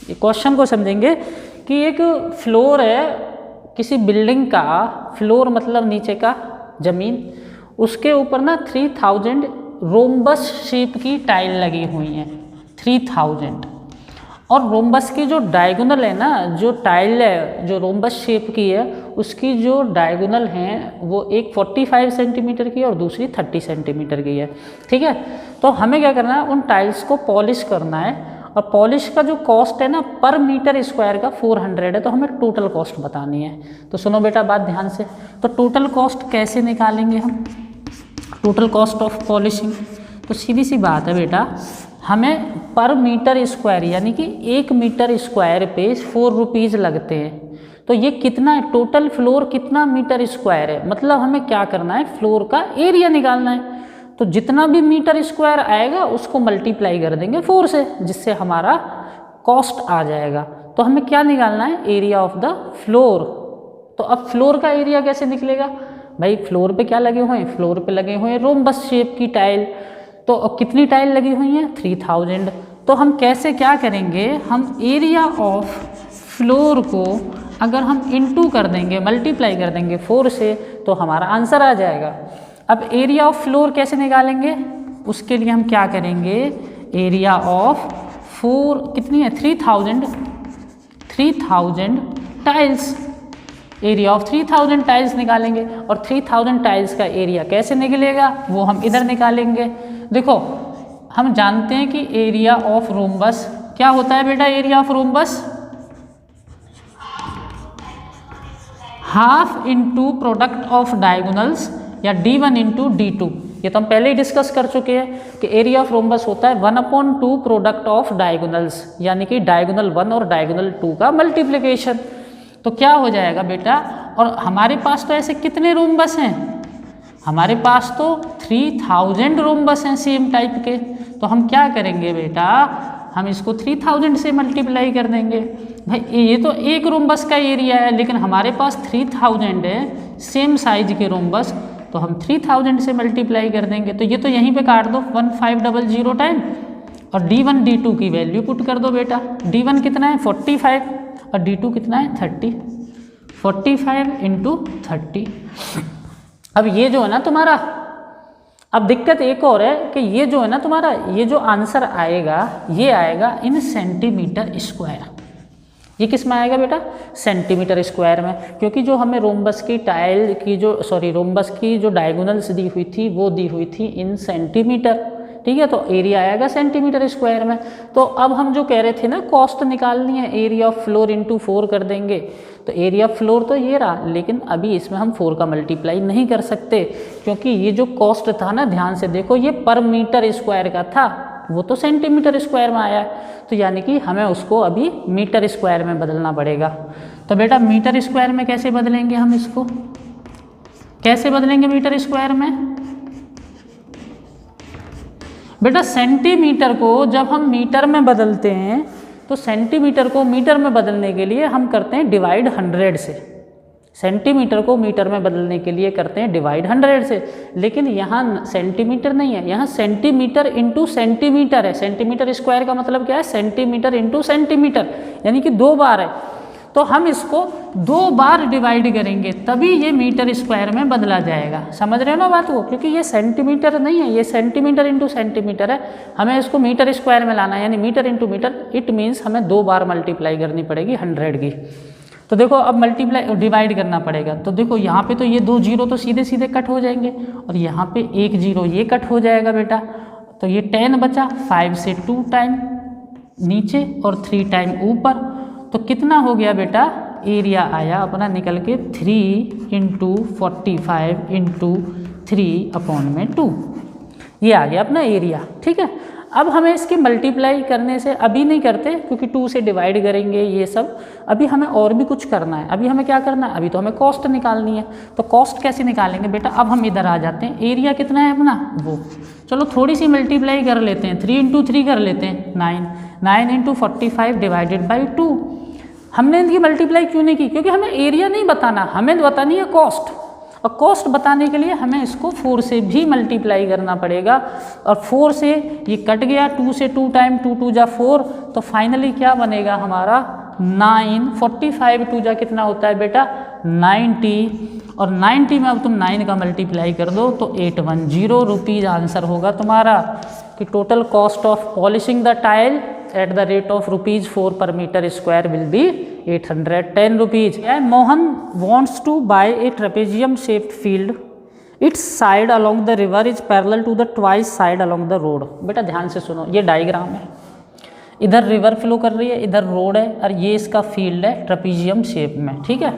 ये क्वेश्चन को समझेंगे कि एक फ्लोर है किसी बिल्डिंग का, फ्लोर मतलब नीचे का जमीन, उसके ऊपर ना 3000 रोम्बस शेप की टाइल लगी हुई हैं, 3000। और रोम्बस की जो डायगोनल है ना, जो टाइल है जो रोम्बस शेप की है, उसकी जो डायगोनल हैं वो एक 45 सेंटीमीटर की है और दूसरी 30 सेंटीमीटर की है। ठीक है, तो हमें क्या करना है, उन टाइल्स को पॉलिश करना है। और पॉलिश का जो कॉस्ट है ना पर मीटर स्क्वायर का 400 है, तो हमें टोटल कॉस्ट बतानी है। तो सुनो बेटा बात ध्यान से, तो टोटल कॉस्ट कैसे निकालेंगे हम, टोटल कॉस्ट ऑफ पॉलिशिंग। तो सीधी सी बात है बेटा, हमें पर मीटर स्क्वायर यानी कि 1 मीटर स्क्वायर पे 4 रुपीज़ लगते हैं। तो ये कितना है, टोटल फ्लोर कितना मीटर स्क्वायर है, मतलब हमें क्या करना है, फ्लोर का एरिया निकालना है। तो जितना भी मीटर स्क्वायर आएगा उसको मल्टीप्लाई कर देंगे 4 से, जिससे हमारा कॉस्ट आ जाएगा। तो हमें क्या निकालना है, एरिया ऑफ द फ्लोर। तो अब फ्लोर का एरिया कैसे निकलेगा भाई, फ्लोर पे क्या लगे हुए हैं, फ्लोर पे लगे हुए हैं रोम्बस शेप की टाइल। तो कितनी टाइल लगी हुई हैं, 3000। तो हम कैसे क्या करेंगे, हम एरिया ऑफ फ्लोर को अगर हम इनटू कर देंगे, मल्टीप्लाई कर देंगे 4 से, तो हमारा आंसर आ जाएगा। अब एरिया ऑफ फ्लोर कैसे निकालेंगे, उसके लिए हम क्या करेंगे, एरिया ऑफ 4 कितनी है, 3000 टाइल्स, एरिया ऑफ 3000 टाइल्स निकालेंगे। और 3000 टाइल्स का एरिया कैसे निकलेगा, वो हम इधर निकालेंगे। देखो हम जानते हैं कि एरिया ऑफ रोम्बस क्या होता है बेटा, area of rhombus half into product of diagonals या D1 इंटू D2। ये तो हम पहले ही डिस्कस कर चुके हैं कि एरिया ऑफ रोम्बस होता है 1/2 प्रोडक्ट ऑफ डायगोनल्स, यानी कि डायगोनल 1 और डायगोनल 2 का मल्टीप्लिकेशन। तो क्या हो जाएगा बेटा, और हमारे पास तो ऐसे कितने रोम्बस हैं, हमारे पास तो 3000 रोम्बस हैं सेम टाइप के। तो हम क्या करेंगे बेटा, हम इसको 3000 से मल्टीप्लाई कर देंगे। भाई ये तो एक रोम्बस का एरिया है, लेकिन हमारे पास 3000 है सेम साइज के रोम्बस, तो हम 3000 से मल्टीप्लाई कर देंगे। तो ये तो यहीं पे काट दो 1500 टाइम, और D1 D2 की वैल्यू पुट कर दो बेटा। D1 कितना है 45 और D2 कितना है 30, 45 इंटू 30। अब ये जो है ना तुम्हारा, अब दिक्कत एक और है कि ये जो है ना तुम्हारा, ये जो आंसर आएगा ये आएगा इन सेंटीमीटर स्क्वायर। ये किस में आएगा बेटा, सेंटीमीटर स्क्वायर में, क्योंकि जो हमें रोम्बस की टाइल की जो रोम्बस की जो डायगोनल्स दी हुई थी वो दी हुई थी इन सेंटीमीटर। ठीक है, तो एरिया आएगा सेंटीमीटर स्क्वायर में। तो अब हम जो कह रहे थे ना कॉस्ट निकालनी है, एरिया ऑफ फ्लोर इंटू 4 कर देंगे। तो एरिया ऑफ फ्लोर तो ये रहा, लेकिन अभी इसमें हम 4 का मल्टीप्लाई नहीं कर सकते, क्योंकि ये जो कॉस्ट था ना, ध्यान से देखो, ये पर मीटर स्क्वायर का था, वो तो सेंटीमीटर स्क्वायर में आया है। तो यानी कि हमें उसको अभी मीटर स्क्वायर में बदलना पड़ेगा। तो बेटा मीटर स्क्वायर में कैसे बदलेंगे हम इसको, कैसे बदलेंगे मीटर स्क्वायर में बेटा, सेंटीमीटर को जब हम मीटर में बदलते हैं तो सेंटीमीटर को मीटर में बदलने के लिए हम करते हैं डिवाइड 100 से, सेंटीमीटर को मीटर में बदलने के लिए करते हैं डिवाइड 100 से। लेकिन यहाँ सेंटीमीटर नहीं है, यहाँ सेंटीमीटर इंटू सेंटीमीटर है। सेंटीमीटर स्क्वायर का मतलब क्या है, सेंटीमीटर इंटू सेंटीमीटर, यानी कि 2 बार है। तो हम इसको 2 बार डिवाइड करेंगे तभी ये मीटर स्क्वायर में बदला जाएगा। समझ रहे हो ना बात को, क्योंकि ये सेंटीमीटर नहीं है, ये सेंटीमीटर इंटू सेंटीमीटर है, हमें इसको मीटर स्क्वायर में लाना है, यानी metre into metre. It means हमें 2 बार मल्टीप्लाई करनी पड़ेगी 100 की। तो देखो अब मल्टीप्लाई डिवाइड करना पड़ेगा। तो देखो यहाँ पे तो ये 2 जीरो तो सीधे सीधे कट हो जाएंगे, और यहाँ पे 1 जीरो ये कट हो जाएगा बेटा। तो ये 10 बचा, 5 से 2 टाइम नीचे और 3 टाइम ऊपर। तो कितना हो गया बेटा, एरिया आया अपना निकल के 3 इंटू 45 इंटू 3/2, ये आ गया अपना एरिया। ठीक है, अब हमें इसकी मल्टीप्लाई करने से अभी नहीं करते, क्योंकि 2 से डिवाइड करेंगे ये सब। अभी हमें और भी कुछ करना है। अभी हमें क्या करना है, अभी तो हमें कॉस्ट निकालनी है। तो कॉस्ट कैसे निकालेंगे बेटा, अब हम इधर आ जाते हैं, एरिया कितना है अपना वो, चलो थोड़ी सी मल्टीप्लाई कर लेते हैं, 3 इंटू 3 कर लेते हैं 9 इंटू 45 डिवाइडेड बाई 2। हमने इनकी मल्टीप्लाई क्यों नहीं की, क्योंकि हमें एरिया नहीं बताना, हमें बतानी है कॉस्ट। और कॉस्ट बताने के लिए हमें इसको 4 से भी मल्टीप्लाई करना पड़ेगा, और 4 से ये कट गया, 2 से 2 टाइम 2 2 जा 4, तो फाइनली क्या बनेगा हमारा 9, 45 2 जा कितना होता है बेटा 90, और 90 में अब तुम 9 का मल्टीप्लाई कर दो तो 810 रुपीज़ आंसर होगा तुम्हारा कि total cost of polishing the tile at the rate of ₹4 per meter square will be 810 rupees. Mohan wants to buy a trapezium shaped field. Its side along the river is parallel to the twice side along the road. बेटा ध्यान से सुनो, ये diagram है, इधर river flow कर रही है, इधर रोड है, और ये इसका फील्ड है ट्रेपेजियम शेप में, ठीक है।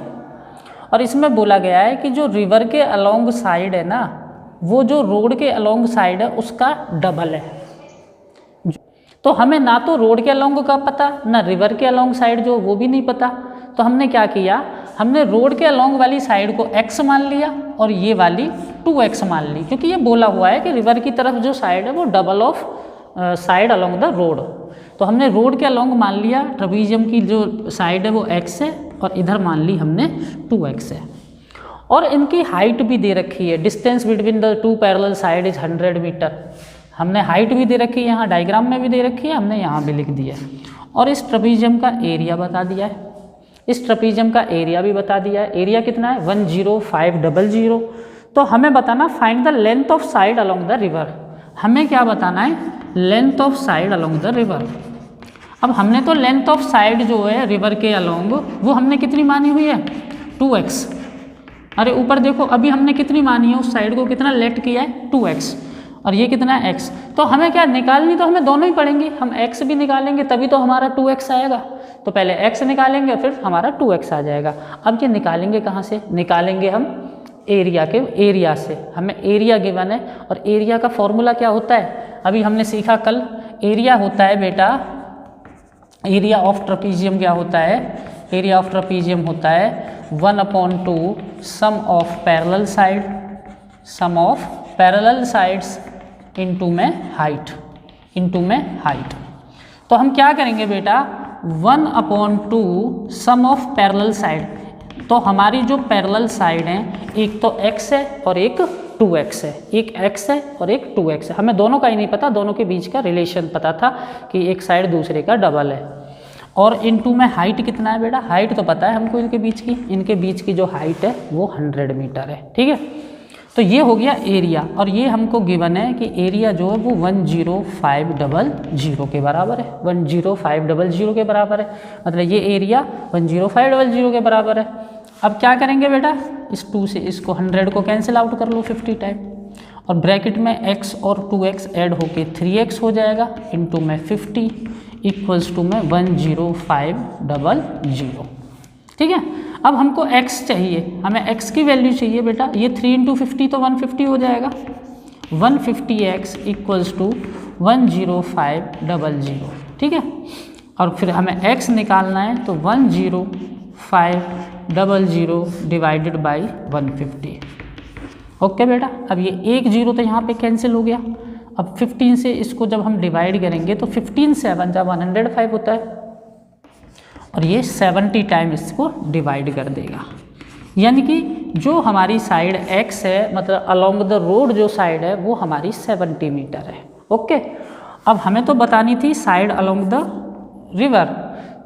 और इसमें बोला गया है कि जो रिवर के अलोंग साइड है ना, वो जो रोड के अलोंग साइड है उसका डबल है। तो हमें ना तो रोड के अलोंग का पता, ना रिवर के अलोंग साइड जो वो भी नहीं पता, तो हमने क्या किया, हमने रोड के अलोंग वाली साइड को x मान लिया और ये वाली 2x मान ली, क्योंकि ये बोला हुआ है कि रिवर की तरफ जो साइड है वो double of side along the road. तो हमने रोड के अलोंग मान लिया, ट्रेपेजियम की जो साइड है वो x है, और इधर मान ली हमने 2x है, और इनकी हाइट भी दे रखी है, distance between the 2 parallel side is 100 metre. हमने हाइट भी दे रखी है, यहाँ डायग्राम में भी दे रखी है, हमने यहाँ भी लिख दिया है, और इस ट्रेपेजियम का एरिया बता दिया है, इस ट्रेपेजियम का एरिया भी बता दिया है। एरिया कितना है 10500। तो हमें बताना find the length of side along the river. हमें क्या बताना है, length of side along the river. अब हमने तो लेंथ ऑफ साइड जो है रिवर के अलोंग वो हमने कितनी मानी हुई है 2x। अरे ऊपर देखो, अभी हमने कितनी मानी है, उस साइड को कितना लेट किया है 2x, और ये कितना है x। तो हमें क्या निकालनी, तो हमें दोनों ही पड़ेंगी, हम x भी निकालेंगे तभी तो हमारा 2x आएगा। तो पहले x निकालेंगे फिर हमारा 2x आ जाएगा। अब ये निकालेंगे कहाँ से, निकालेंगे हम एरिया के एरिया से। हमें एरिया गिवन है, और एरिया का फॉर्मूला क्या होता है अभी हमने सीखा कल। एरिया होता है बेटा, एरिया ऑफ ट्रेपेजियम क्या होता है, एरिया ऑफ ट्रेपेजियम होता है 1/2 sum of parallel side, sum of parallel sides into में हाइट, इनटू में हाइट। तो हम क्या करेंगे बेटा 1/2 सम ऑफ पैरेलल साइड। तो हमारी जो पैरेलल साइड हैं, एक तो x है और एक 2x है, एक x है और एक 2x है। हमें दोनों का ही नहीं पता, दोनों के बीच का रिलेशन पता था कि एक साइड दूसरे का डबल है। और इनटू में हाइट कितना है बेटा, हाइट तो पता है हमको इनके बीच की जो हाइट है वो 100 मीटर है, ठीक है। तो ये हो गया एरिया, और ये हमको गिवन है कि एरिया जो है वो 10500 के बराबर है, 10500 के बराबर है, मतलब ये एरिया 10500 के बराबर है। अब क्या करेंगे बेटा, इस 2 से इसको 100 को कैंसिल आउट कर लो 50 टाइम, और ब्रैकेट में x और 2x ऐड होके 3x हो जाएगा, इनटू में 50 इक्वल्स टू में 10500, ठीक है। अब हमको x चाहिए, हमें x की वैल्यू चाहिए बेटा, ये 3 × 50 तो 150 हो जाएगा, 150x इक्वल्स टू 10500, ठीक है। और फिर हमें x निकालना है, तो 10500 डिवाइडेड बाई 150। ओके बेटा, अब ये 1 0 तो यहाँ पे कैंसिल हो गया। अब 15 से इसको जब हम डिवाइड करेंगे तो 15 7 जब 105 होता है, और ये 70 टाइम इसको डिवाइड कर देगा, यानी कि जो हमारी साइड x है, मतलब अलोंग द रोड जो साइड है वो हमारी 70 मीटर है। ओके, अब हमें तो बतानी थी साइड अलोंग द रिवर,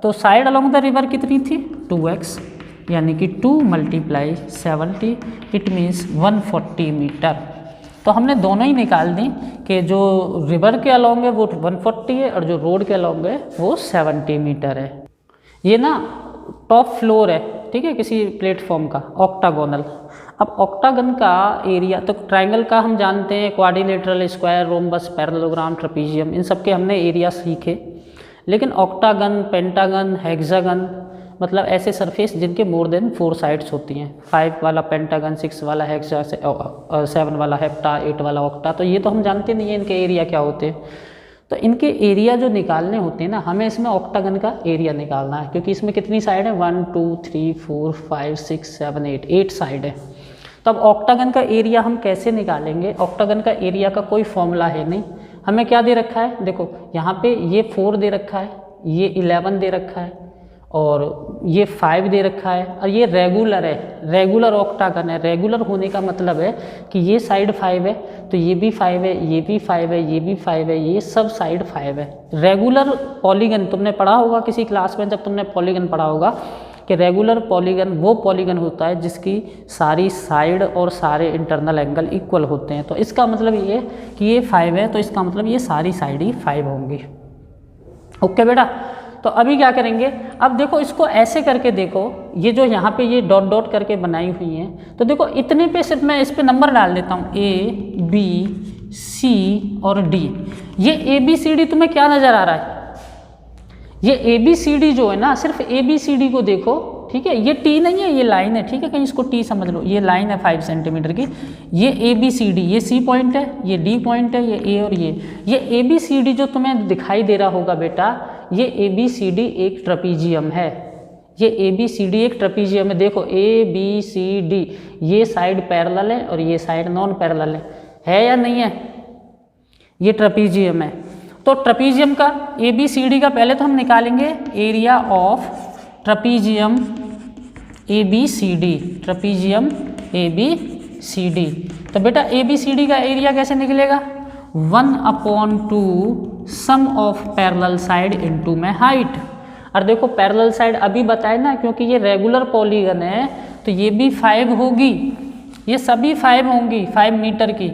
तो साइड अलोंग द रिवर कितनी थी 2x, यानी कि 2 × 70 इट मीन्स 140 मीटर। तो हमने दोनों ही निकाल दी कि जो रिवर के अलोंग है वो 140 है और जो रोड के अलोंग है वो 70 मीटर है। ये ना टॉप फ्लोर है, ठीक है, किसी प्लेटफॉर्म का ऑक्टागोनल। अब ऑक्टागन का एरिया, तो ट्रायंगल का हम जानते हैं quadrilateral, square, rhombus, parallelogram, trapezium, इन सब के हमने एरिया सीखे। लेकिन ऑक्टागन, पेंटागन, हेक्सागन, मतलब ऐसे सरफेस जिनके मोर देन 4 साइड्स होती हैं, 5 वाला पेंटागन, 6 वाला हेक्सा, 7 वाला हेप्टा, 8 वाला ऑक्टा, तो ये तो हम जानते नहीं है इनके एरिया क्या होते हैं। तो इनके एरिया जो निकालने होते हैं ना, हमें इसमें ऑक्टागन का एरिया निकालना है, क्योंकि इसमें कितनी साइड है 1 2 3 4 5 6 7 8 साइड है। तो अब ऑक्टागन का एरिया हम कैसे निकालेंगे, ऑक्टागन का एरिया का कोई फॉर्मूला है नहीं। हमें क्या दे रखा है, देखो यहाँ पे ये 4 दे रखा है, ये 11 दे रखा है, और ये 5 दे रखा है, और ये रेगुलर है, रेगुलर ऑक्टागन है। रेगुलर होने का मतलब है कि ये साइड 5 है, तो ये भी 5 है, ये भी 5 है, ये भी 5 है, ये सब साइड 5 है। रेगुलर पॉलीगन तुमने पढ़ा होगा किसी क्लास में, जब तुमने पॉलीगन पढ़ा होगा कि रेगुलर पॉलीगन वो पॉलीगन होता है जिसकी सारी साइड और सारे इंटरनल एंगल इक्वल होते हैं। तो इसका मतलब ये कि ये 5 है, तो इसका मतलब ये सारी साइड ही 5 होंगी। ओके बेटा, तो अभी क्या करेंगे, अब देखो इसको ऐसे करके देखो, ये जो यहाँ पे ये डॉट डॉट करके बनाई हुई हैं, तो देखो इतने पे सिर्फ मैं इस पे नंबर डाल देता हूँ, A B C और D। ये ABCD तुम्हें क्या नज़र आ रहा है, ये ABCD जो है ना, सिर्फ ABCD को देखो, ठीक है। ये T नहीं है, ये लाइन है, ठीक है, कहीं इसको T समझ लो, ये लाइन है 5 सेंटीमीटर की। ये ABCD, ये C पॉइंट है, ये D पॉइंट है, ये A और ये ABCD जो तुम्हें दिखाई दे रहा होगा बेटा, ये ABCD एक ट्रेपीजियम है। ये ABCD एक ट्रेपीजियम है। देखो ABCD, ये साइड पैरेलल है और ये साइड नॉन पैरेलल है या नहीं है, ये ट्रेपीजियम है। तो ट्रेपीजियम का ABCD का पहले तो हम निकालेंगे area of trapezium ABCD, trapezium ABCD। तो बेटा ABCD का एरिया कैसे निकलेगा, 1/2 sum of parallel side into में हाइट। और देखो पैरेलल साइड अभी बताए ना, क्योंकि ये रेगुलर पॉलीगन है तो ये भी 5 होगी, ये सभी 5 होंगी 5 मीटर की,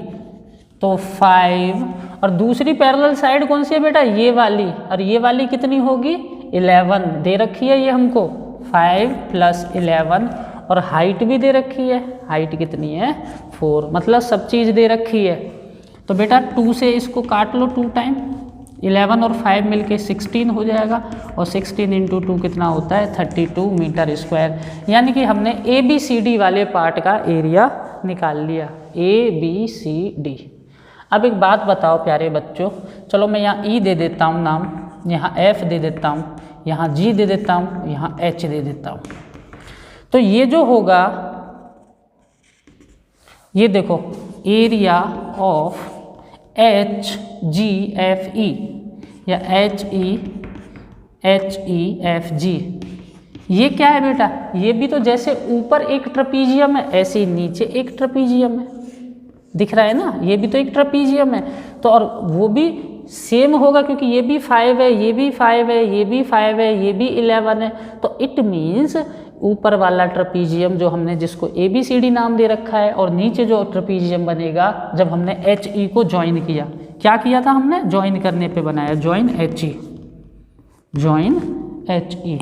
तो 5। और दूसरी पैरेलल साइड कौन सी है बेटा, ये वाली, और ये वाली कितनी होगी 11 दे रखी है ये हमको, 5 + 11, और हाइट भी दे रखी है, हाइट कितनी है 4, मतलब सब चीज़ दे रखी है। तो बेटा 2 से इसको काट लो 2 टाइम, 11 और 5 मिलके 16 हो जाएगा, और 16 × 2 कितना होता है 32 मीटर स्क्वायर। यानी कि हमने ABCD वाले पार्ट का एरिया निकाल लिया, ABCD। अब एक बात बताओ प्यारे बच्चों, चलो मैं यहाँ E दे देता हूँ नाम, यहाँ F दे देता हूँ, यहाँ G दे देता हूँ, यहाँ H दे देता हूँ। तो ये जो होगा, ये देखो एरिया ऑफ HGFE या HEFG, ये क्या है बेटा, ये भी तो जैसे ऊपर एक ट्रेपीजियम है ऐसे ही नीचे एक ट्रेपीजियम है, दिख रहा है ना, ये भी तो एक ट्रेपीजियम है। तो और वो भी सेम होगा क्योंकि ये भी 5 है, ये भी 5 है, ये भी 5 है, ये भी 11 है। तो इट मीन्स ऊपर वाला ट्रेपीजियम जो हमने जिसको ABCD नाम दे रखा है, और नीचे जो ट्रेपीजियम बनेगा जब हमने HE को ज्वाइन किया, क्या किया था हमने, ज्वाइन करने पे बनाया, ज्वाइन HE, ज्वाइन HE।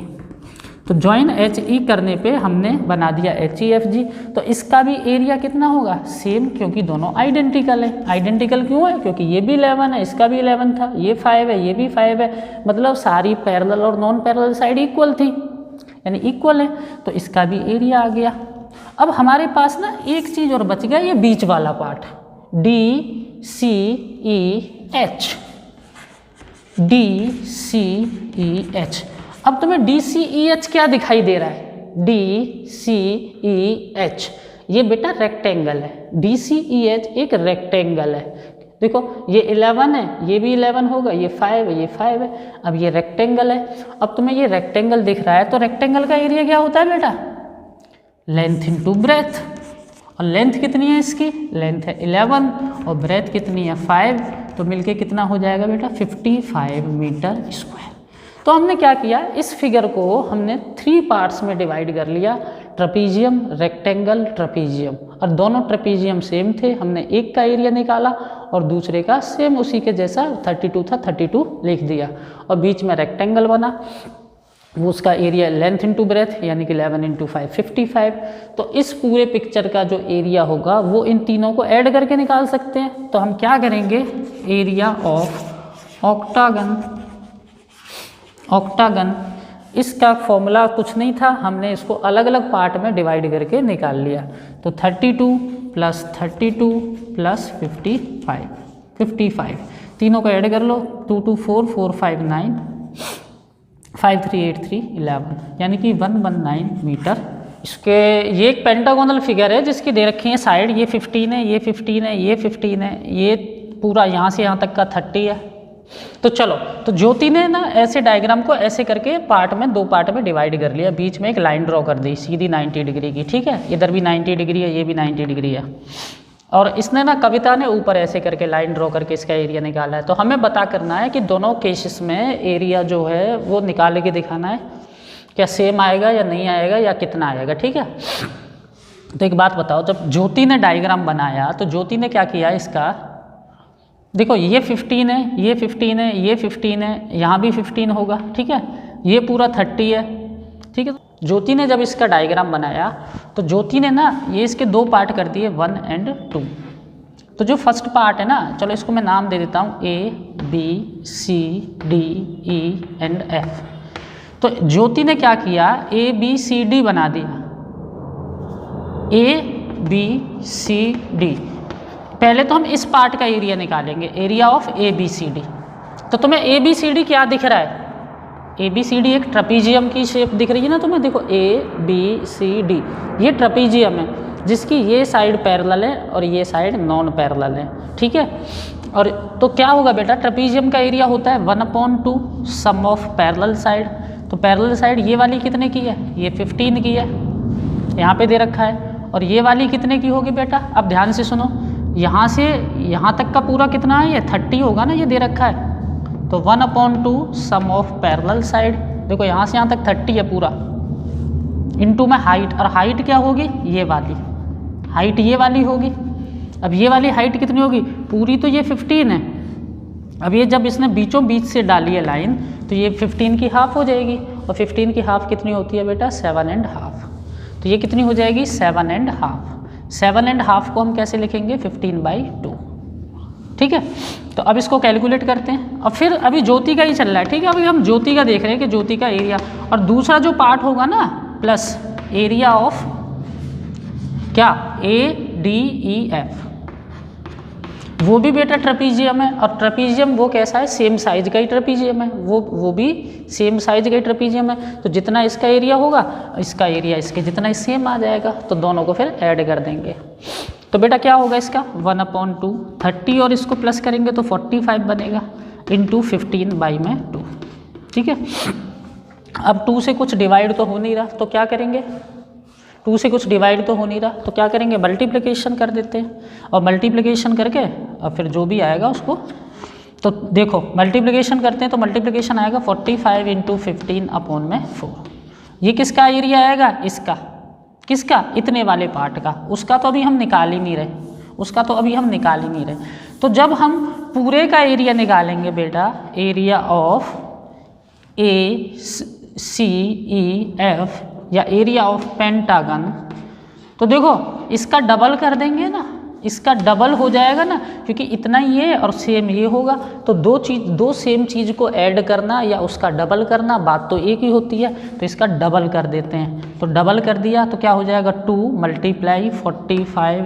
तो ज्वाइन HE करने पे हमने बना दिया HEFG। तो इसका भी एरिया कितना होगा, सेम, क्योंकि दोनों आइडेंटिकल है। आइडेंटिकल क्यों है, क्योंकि ये भी 11 है, इसका भी 11 था, ये 5 है, ये भी 5 है, मतलब सारी पैरेलल और नॉन पैरेलल साइड इक्वल थी, यानी इक्वल है, तो इसका भी एरिया आ गया। अब हमारे पास ना एक चीज़ और बच गया, ये बीच वाला पार्ट, DCEH, DCEH। अब तुम्हें DCEH क्या दिखाई दे रहा है, DCEH ये बेटा रेक्टेंगल है, DCEH एक रेक्टेंगल है। देखो ये 11 है, ये भी 11 होगा, ये 5 है, ये 5 है, अब ये रेक्टेंगल है। अब तुम्हें ये रेक्टेंगल दिख रहा है, तो रेक्टेंगल का एरिया क्या होता है बेटा, लेंथ इनटू ब्रेथ, और लेंथ कितनी है इसकी, लेंथ है 11 और ब्रेथ कितनी है 5, तो मिलके कितना हो जाएगा बेटा 55 मीटर स्क्वायर। तो हमने क्या किया, इस फिगर को हमने 3 पार्ट्स में डिवाइड कर लिया, ट्रेपीजियम, रेक्टेंगल, ट्रेपीजियम, और दोनों ट्रेपीजियम सेम थे। हमने एक का एरिया निकाला और दूसरे का सेम उसी के जैसा 32 था, 32 लिख दिया, और बीच में रेक्टेंगल बना, वो उसका एरिया लेंथ इनटू ब्रेथ, यानी कि 11 × 5 55। तो इस पूरे पिक्चर का जो एरिया होगा वो इन तीनों को ऐड करके निकाल सकते हैं। तो हम क्या करेंगे, एरिया ऑफ ऑक्टागन, ऑक्टागन इसका फॉर्मूला कुछ नहीं था, हमने इसको अलग अलग पार्ट में डिवाइड करके निकाल लिया। तो 32 + 32 + 55, 55 तीनों को ऐड कर लो, 2 2 4 4 5 9 5 3 8 3 11, यानी कि 119 मीटर। इसके ये एक पेंटागोनल फिगर है जिसकी दे रखी है साइड, ये 15 है, ये 15 है, ये 15 है, ये पूरा यहाँ से यहाँ तक का 30 है, तो चलो, तो ज्योति ने ना ऐसे डायग्राम को ऐसे करके पार्ट में, 2 पार्ट में डिवाइड कर लिया, बीच में एक लाइन ड्रॉ कर दी सीधी 90 डिग्री की, ठीक है, इधर भी 90 डिग्री है, ये भी 90 डिग्री है। और इसने ना, कविता ने ऊपर ऐसे करके लाइन ड्रॉ करके इसका एरिया निकाला है। तो हमें बता करना है कि दोनों केसेस में एरिया जो है वो निकाल के दिखाना है, क्या सेम आएगा या नहीं आएगा या कितना आएगा, ठीक है। तो एक बात बताओ, जब ज्योति ने डायग्राम बनाया तो ज्योति ने क्या किया, इसका देखो ये 15 है, ये 15 है, ये 15 है, यहाँ भी 15 होगा, ठीक है, ये पूरा 30 है, ठीक है। ज्योति ने जब इसका डायग्राम बनाया तो ज्योति ने ना ये इसके 2 पार्ट कर दिए, 1 और 2। तो जो फर्स्ट पार्ट है ना, चलो इसको मैं नाम दे देता हूँ ABCDE एंड F। तो ज्योति ने क्या किया, ABCD बना दिया, ABCD। पहले तो हम इस पार्ट का एरिया निकालेंगे, एरिया ऑफ ABCD। तो तुम्हें ABCD क्या दिख रहा है, ABCD एक ट्रेपीजियम की शेप दिख रही है ना तुम्हें, देखो ABCD, ये ट्रेपीजियम है जिसकी ये साइड पैरेलल है और ये साइड नॉन पैरेलल है, ठीक है। और तो क्या होगा बेटा, ट्रेपीजियम का एरिया होता है 1/2 सम ऑफ पैरेलल साइड। तो पैरेलल साइड ये वाली कितने की है, ये 15 की है, यहाँ पे दे रखा है। और ये वाली कितने की होगी बेटा, अब ध्यान से सुनो, यहाँ से यहाँ तक का पूरा कितना है, ये 30 होगा ना, ये दे रखा है। तो 1/2 सम ऑफ पैरेलल साइड, देखो यहाँ से यहाँ तक 30 है पूरा, इनटू में हाइट, और हाइट क्या होगी, ये वाली हाइट, ये वाली होगी। अब ये वाली हाइट कितनी होगी, पूरी तो ये 15 है, अब ये जब इसने बीचों बीच से डाली है लाइन तो ये 15 की हाफ हो जाएगी, और 15 की हाफ कितनी होती है बेटा, 7.5। तो ये कितनी हो जाएगी, 7.5। 7.5 को हम कैसे लिखेंगे, 15/2, ठीक है। तो अब इसको कैलकुलेट करते हैं, और फिर अभी ज्योति का ही चल रहा है, ठीक है। अभी हम ज्योति का देख रहे हैं कि ज्योति का एरिया, और दूसरा जो पार्ट होगा ना प्लस एरिया ऑफ क्या, ADEF, वो भी बेटा ट्रेपीजियम है। और ट्रेपीजियम वो कैसा है, सेम साइज का ही ट्रेपीजियम है, वो भी सेम साइज का ही ट्रेपीजियम है। तो जितना इसका एरिया होगा, इसका एरिया इसके जितना ही सेम आ जाएगा, तो दोनों को फिर ऐड कर देंगे। तो बेटा क्या होगा इसका, 1/2 30, और इसको प्लस करेंगे तो 45 बनेगा, इंटू 15/2, ठीक है। अब 2 से कुछ डिवाइड तो हो नहीं रहा, तो क्या करेंगे, 2 से कुछ डिवाइड तो हो नहीं रहा, तो क्या करेंगे, मल्टीप्लिकेशन कर देते हैं। और मल्टीप्लिकेशन करके और फिर जो भी आएगा उसको, तो देखो मल्टीप्लिकेशन करते हैं तो मल्टीप्लिकेशन आएगा 45 × 15/4। ये किसका एरिया आएगा, इसका, किसका, इतने वाले पार्ट का। उसका तो अभी हम निकाल ही नहीं रहे, उसका तो अभी हम निकाल ही नहीं रहे। तो जब हम पूरे का एरिया निकालेंगे बेटा, एरिया ऑफ ACEF या एरिया ऑफ पेंटागन, तो देखो इसका डबल कर देंगे ना, इसका डबल हो जाएगा ना, क्योंकि इतना ही है और सेम ये होगा। तो दो सेम चीज़ को ऐड करना या उसका डबल करना, बात तो एक ही होती है। तो इसका डबल कर देते हैं, तो डबल कर दिया तो क्या हो जाएगा, 2 × 45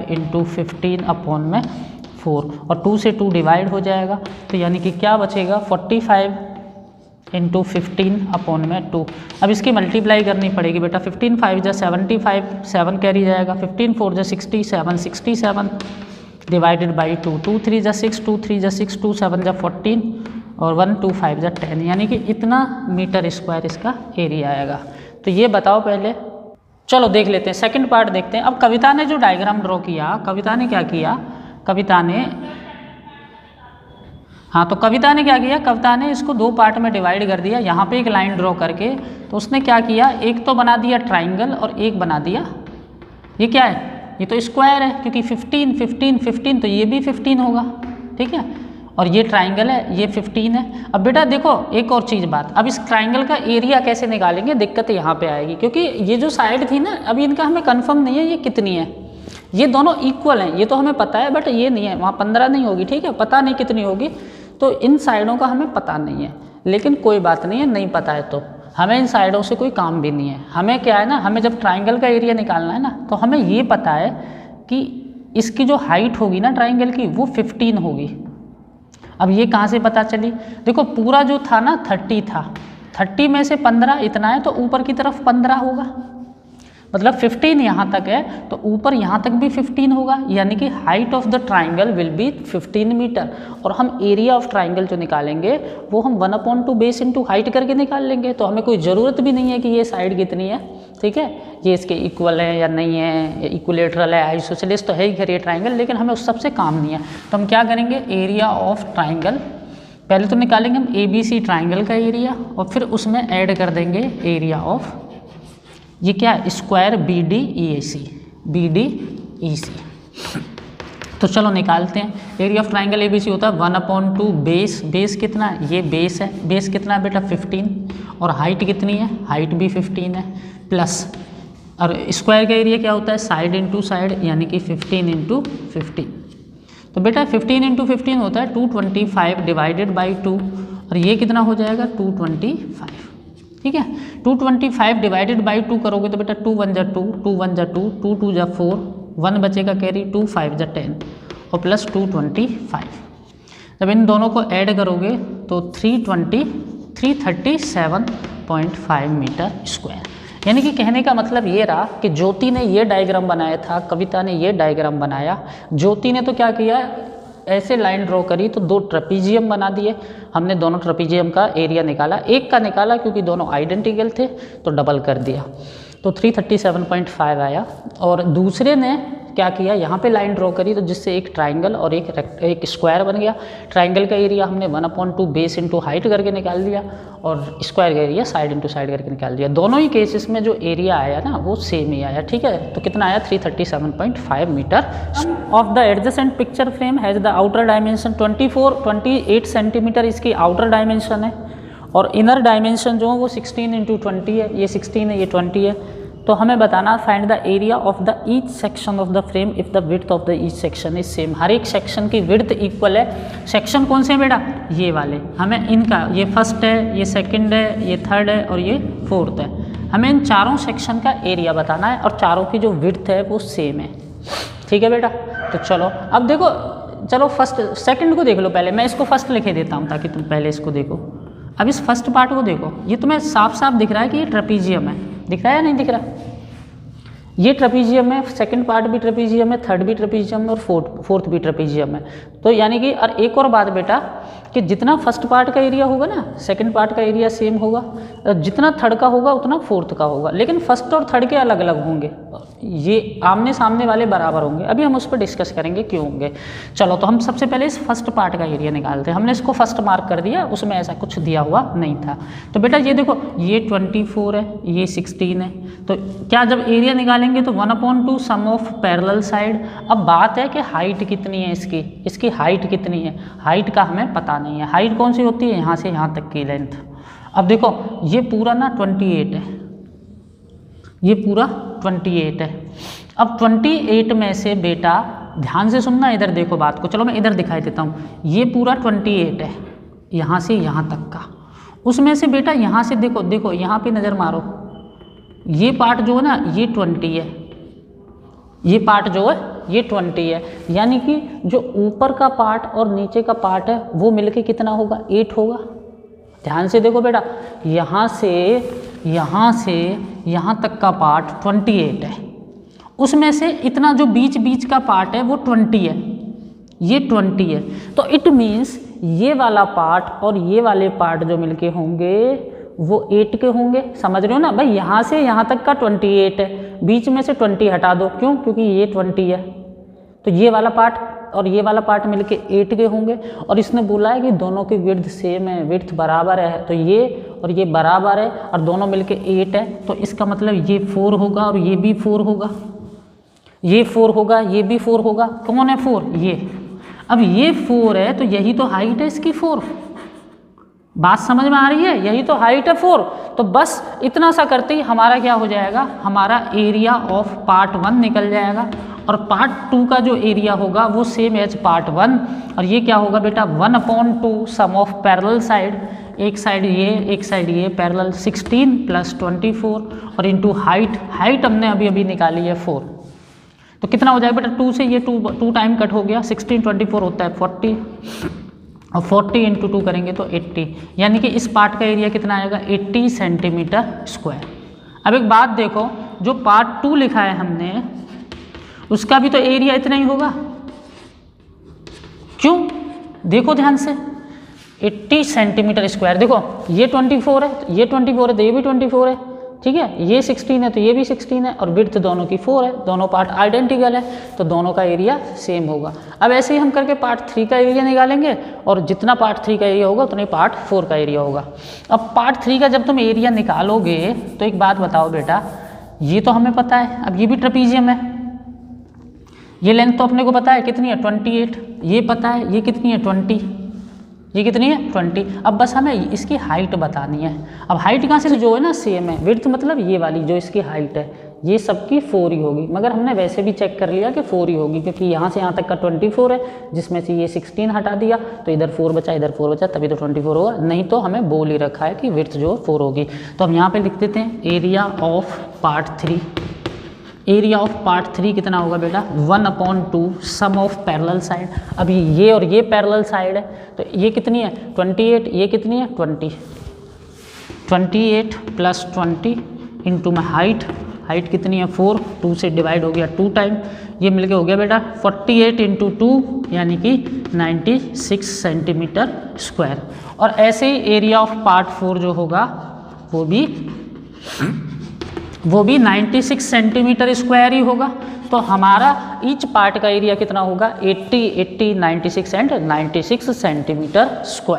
× 15/4, और 2 से 2 डिवाइड हो जाएगा। तो यानी कि क्या बचेगा, 45 × 15/2। अब इसकी मल्टीप्लाई करनी पड़ेगी बेटा, 15 × 5 = 75, 7 कैरी जाएगा, 15 × 4 = 67, 67 डिवाइडेड बाई 2, 2 × 3 = 6, 2 × 3 = 6, 2 × 7 = 14, और 1 × 2 = 5 = 10, यानी कि इतना मीटर स्क्वायर इसका एरिया आएगा। तो ये बताओ पहले, चलो देख लेते हैं, सेकंड पार्ट देखते हैं। अब कविता ने जो डायग्राम ड्रॉ किया, कविता ने क्या किया, कविता ने कविता ने क्या किया, कविता ने इसको 2 पार्ट में डिवाइड कर दिया, यहाँ पे एक लाइन ड्रॉ करके। तो उसने क्या किया, एक तो बना दिया ट्राइंगल और एक बना दिया, ये क्या है, ये तो स्क्वायर है, क्योंकि 15 15 15, तो ये भी 15 होगा, ठीक है। और ये ट्राइंगल है, ये 15 है। अब बेटा देखो एक और चीज़ बात, अब इस ट्राइंगल का एरिया कैसे निकालेंगे, दिक्कत यहाँ पे आएगी, क्योंकि ये जो साइड थी ना, अभी इनका हमें कंफर्म नहीं है ये कितनी है। ये दोनों इक्वल हैं, ये तो हमें पता है, बट ये नहीं है, वहाँ 15 नहीं होगी, ठीक है, पता नहीं कितनी होगी। तो इन साइडों का हमें पता नहीं है, लेकिन कोई बात नहीं है, नहीं पता है तो हमें इन साइडों से कोई काम भी नहीं है। हमें क्या है ना, हमें जब ट्राइंगल का एरिया निकालना है ना, तो हमें ये पता है कि इसकी जो हाइट होगी ना ट्राइंगल की, वो 15 होगी। अब ये कहाँ से पता चली, देखो पूरा जो था ना 30 था, 30 में से 15 इतना है, तो ऊपर की तरफ 15 होगा। मतलब 15 यहाँ तक है तो ऊपर यहाँ तक भी 15 होगा, यानी कि height of the triangle will be 15 metre. और हम एरिया ऑफ ट्राइंगल जो निकालेंगे वो हम 1/2 बेस इंटू हाइट करके निकाल लेंगे, तो हमें कोई ज़रूरत भी नहीं है कि ये साइड कितनी है, ठीक है, ये इसके इक्वल है या नहीं है, इक्विलेटरल है, आइसोसेलेस तो है ही खैर ये ट्राइंगल, लेकिन हमें उस सबसे काम नहीं है। तो हम क्या करेंगे, एरिया ऑफ ट्राइंगल पहले तो निकालेंगे हम ABC ट्राइंगल का एरिया, और फिर उसमें ऐड कर देंगे एरिया ऑफ ये क्या है, स्क्वायर BDEC। तो चलो निकालते हैं। एरिया ऑफ ट्राइंगल ABC होता है 1/2 बेस, बेस कितना है, ये बेस है, बेस कितना है बेटा 15, और हाइट कितनी है, हाइट भी 15 है, प्लस और स्क्वायर का एरिया क्या होता है, साइड इंटू साइड, यानी कि 15 इंटू 15। तो बेटा 15 इंटू 15 होता है 225 डिवाइडेड बाई 2, और ये कितना हो जाएगा 225, ठीक है। 225 डिवाइडेड बाई 2 करोगे तो बेटा 2 1 जा 2, 2 1 जा 2, 2 2 जा 4, 1 बचेगा कैरी, 2 5 जा 10 और प्लस 225। जब इन दोनों को ऐड करोगे तो 337.5 मीटर स्क्वायर। यानी कि कहने का मतलब ये रहा कि ज्योति ने ये डायग्राम बनाया था, कविता ने ये डायग्राम बनाया। ज्योति ने तो क्या किया, ऐसे लाइन ड्रॉ करी तो 2 ट्रेपीजियम बना दिए, हमने दोनों ट्रेपीजियम का एरिया निकाला, एक का निकाला क्योंकि दोनों आइडेंटिकल थे तो डबल कर दिया, तो 337.5 आया। और दूसरे ने क्या किया, यहाँ पे लाइन ड्रॉ करी तो जिससे एक ट्राइंगल और एक स्क्वायर बन गया। ट्राइंगल का एरिया हमने 1/2 बेस इंटू हाइट करके निकाल दिया, और स्क्वायर का एरिया साइड इंटू साइड करके निकाल दिया। दोनों ही केसेस में जो एरिया आया ना वो सेम ही आया, ठीक है। तो कितना आया 337.5 metre. Of the adjacent picture frame has the outer dimension 28 centimetre, इसकी आउटर डायमेंशन है, और इनर डायमेंशन जो है वो 16 इंटू 20 है, ये 16 है ये 20 है। तो हमें बताना find the area of the each section of the frame if the width of the each section is same. हर एक सेक्शन की विड्थ इक्वल है। सेक्शन कौन से हैं बेटा, ये वाले, हमें इनका, ये फर्स्ट है, ये सेकंड है, ये थर्ड है और ये फोर्थ है, हमें इन चारों सेक्शन का एरिया बताना है, और चारों की जो विड्थ है वो सेम है, ठीक है बेटा। तो चलो अब देखो, चलो फर्स्ट सेकंड को देख लो पहले, मैं इसको फर्स्ट लिखे देता हूँ ताकि तुम पहले इसको देखो। अब इस फर्स्ट पार्ट को देखो, ये तुम्हें साफ साफ दिख रहा है कि ये ट्रेपीजियम है, दिख रहा है या नहीं दिख रहा, ये ट्रेपीजियम है, सेकंड पार्ट भी ट्रेपीजियम है, थर्ड भी ट्रेपीजियम है और फोर्थ भी ट्रेपीजियम है। तो यानी कि, और एक और बात बेटा कि जितना फर्स्ट पार्ट का एरिया होगा ना, सेकंड पार्ट का एरिया सेम होगा, जितना थर्ड का होगा उतना फोर्थ का होगा, लेकिन फर्स्ट और थर्ड के अलग अलग होंगे, ये आमने सामने वाले बराबर होंगे। अभी हम उस पर डिस्कस करेंगे क्यों होंगे। चलो तो हम सबसे पहले इस फर्स्ट पार्ट का एरिया निकालते हैं। हमने इसको फर्स्ट मार्क कर दिया, उसमें ऐसा कुछ दिया हुआ नहीं था। तो बेटा ये देखो, ये 24 है, ये 16 है, तो क्या जब एरिया निकालेंगे तो 1/2 सम ऑफ पैरेलल साइड। अब बात है कि हाइट कितनी है इसकी हाइट कितनी है, हाइट का हमें पता नहीं है। हाइट कौन सी होती है, यहाँ से यहाँ तक की लेंथ। अब देखो ये पूरा ना 28 है, ये पूरा 28 है। अब 28 में से बेटा ध्यान से सुनना, इधर देखो बात को, चलो मैं इधर दिखाई देता हूँ। ये पूरा 28 है, यहाँ से यहाँ तक का। उसमें से बेटा यहाँ से देखो, देखो यहाँ पे नज़र मारो, ये पार्ट जो है ना ये 20 है, ये पार्ट जो है ये 20 है, यानी कि जो ऊपर का पार्ट और नीचे का पार्ट है वो मिलके कितना होगा, 8 होगा। ध्यान से देखो बेटा, यहाँ से यहाँ तक का पार्ट 28 है, उसमें से इतना जो बीच बीच का पार्ट है वो 20 है, ये 20 है। तो इट मीन्स ये वाला पार्ट और ये वाले पार्ट जो मिलके होंगे वो 8 के होंगे। समझ रहे हो ना भाई, यहाँ से यहाँ तक का 28 है, बीच में से 20 हटा दो, क्यों, क्योंकि ये 20 है। तो ये वाला पार्ट और ये वाला पार्ट मिलके 8 के होंगे। और इसने बोला है कि दोनों की विड्थ सेम है, विड्थ बराबर है, तो ये और ये बराबर है और दोनों मिलके 8 है, तो इसका मतलब ये 4 होगा और ये भी 4 होगा, ये 4 होगा, ये भी 4 होगा। कौन है 4, ये। अब ये 4 है तो यही तो हाइट है इसकी 4। बात समझ में आ रही है, यही तो हाइट है 4। तो बस इतना सा करते ही हमारा क्या हो जाएगा, हमारा एरिया ऑफ पार्ट 1 निकल जाएगा, और पार्ट 2 का जो एरिया होगा वो सेम एज पार्ट 1। और ये क्या होगा बेटा, 1/2 सम ऑफ पैरेलल साइड, एक साइड ये पैरेलल 16 प्लस 24 और इंटू हाइट हमने अभी निकाली है 4। तो कितना हो जाएगा बेटा, 2 से ये 2 टाइम कट हो गया, 16 24 होता है 40, और 40 इंटू 2 करेंगे तो 80, यानी कि इस पार्ट का एरिया कितना आएगा 80 सेंटीमीटर स्क्वायर। अब एक बात देखो, जो पार्ट 2 लिखा है हमने उसका भी तो एरिया इतना ही होगा। क्यों? देखो ध्यान से, 80 सेंटीमीटर स्क्वायर। देखो ये 24 है, ये 24 है तो ये भी 24 है, ठीक है, ये 16 है तो ये भी 16 है, और विड्थ दोनों की 4 है, दोनों पार्ट आइडेंटिकल है, तो दोनों का एरिया सेम होगा। अब ऐसे ही हम करके पार्ट 3 का एरिया निकालेंगे, और जितना पार्ट 3 का एरिया होगा उतना ही पार्ट 4 का एरिया होगा। अब पार्ट 3 का जब तुम एरिया निकालोगे तो एक बात बताओ बेटा, ये तो हमें पता है, अब ये भी ट्रेपीजियम है, ये लेंथ तो अपने को पता है कितनी है 28, ये पता है ये कितनी है 20, ये कितनी है 20। अब बस हमें इसकी हाइट बतानी है। अब हाइट कहाँ से, जो है ना सेम है, विड्थ मतलब ये वाली जो इसकी हाइट है ये सबकी 4 ही होगी, मगर हमने वैसे भी चेक कर लिया कि 4 ही होगी, क्योंकि यहाँ से यहाँ तक का 24 है, जिसमें से ये 16 हटा दिया तो इधर 4 बचा, इधर 4 बचा, तभी तो 24 होगा, नहीं तो हमें बोल ही रखा है कि विड्थ जो 4 होगी। तो हम यहाँ पे लिख देते हैं area of part 3। Area of part 3 कितना होगा बेटा, 1/2 सम ऑफ पैरेलल साइड। अभी ये और ये पैरेलल साइड है, तो ये कितनी है 28, ये कितनी है 20, 28 + 20 इंटू में हाइट, हाइट कितनी है 4, 2 से डिवाइड हो गया 2 टाइम, ये मिलके हो गया बेटा 48 × 2 यानी कि 96 सेंटीमीटर स्क्वायर। और ऐसे ही एरिया ऑफ पार्ट 4 जो होगा वो भी 96 सेंटीमीटर स्क्वायर ही होगा। तो हमारा ईच पार्ट का एरिया कितना होगा 80, 96 एंड 96 सेंटीमीटर स्क्वायर।